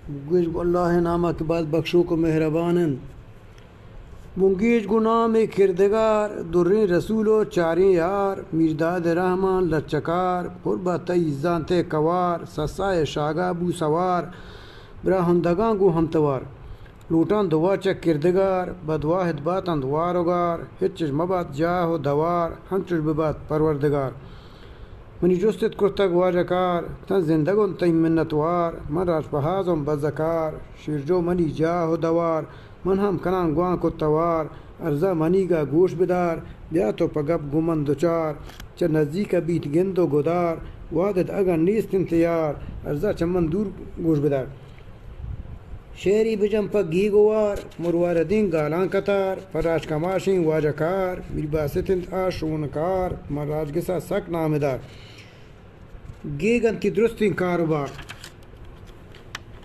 گوش اللہ نامہ کے بعد بخشو کو مہربانن منگیج گناہ میں کردگار دریں رسول و چاریں یار میرداد رحمان لچکار پربہ تئی زانتے کوار سسائے شاگا بو سوار براہندگاں گو ہمتوار لوٹان دوا چک کردگار بدواحد باتان دوارگار ہچش مبات جاہ و دوار ہنچش ببات پروردگار منی جستت کرتگ واجکار تن زندگون تین منتوار من راج پہازم بزکار شیرجو منی جاہ و دوار من ہم کنان گوان کو توار ارزا منی گا گوش بدار بیا تو پگب گمن دوچار چا نزدیک بیت گند و گدار وادت اگر نیست انتیار ارزا چمن دور گوش بدار شیری بجم پا گی گوار مروار دین گالان کتار فراج کماشین واجکار میری باستند آشونکار من راج گسا سک نامدار گیگن تی درستین کاروبار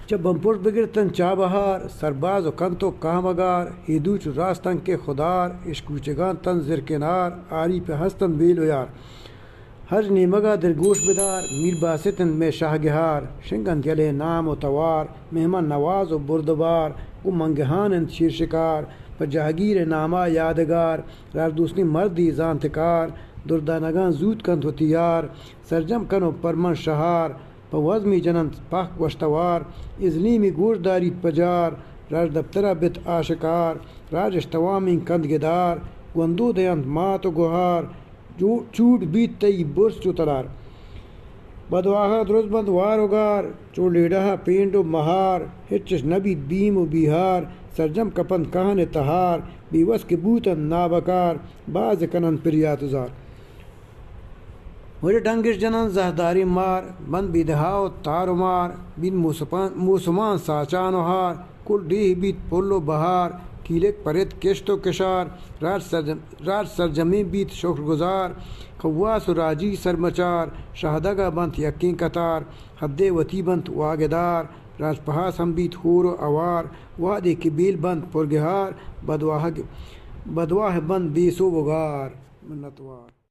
جب بمپوش بگرتن چا بہار سرباز و کنتو کامگار ہیدوچ راستن کے خدار اشکوچگان تن زرکنار آری پہ ہستن بیلو یار حج نیمگا در گوش بدار میر باستن میں شاہ گہار شنگن گلے نام و توار مہمان نواز و بردبار گو منگہان شیر شکار پر جہگیر نامہ یادگار راج دوسنی مردی زانتکار دردانگان زود کن تیار سرجم کنو پرمن شہار وزمی جنند پاک وشتوار ازلیمی گوش دارید پجار راج دفترہ بت آشکار راج اشتوامین کند گدار گندو دیند مات و گوہار چوٹ بیت تی برس چو تلار بدواہا درست بند واروگار چو لیڈہا پینڈ و مہار ہچش نبید بیم و بیہار سرجم کپند کہن تہار بیوس کے بوتن نابکار باز کنن پریاتزار مجھے ڈنگش جنن زہداری مار بند بیدہاو تارو مار بین موسمان ساچان و ہار کل ڈیہ بیت پلو بہار کیلک پرت کشت و کشار راج سرجمی بیت شکر گزار خواس و راجی سرمچار شہدگا بنت یقین قطار حد وتی بنت واگدار راج پہاس ہم بیت خور و اوار وادے کی بیل بند پرگہار بدواہ بند بیسو بگار منتوار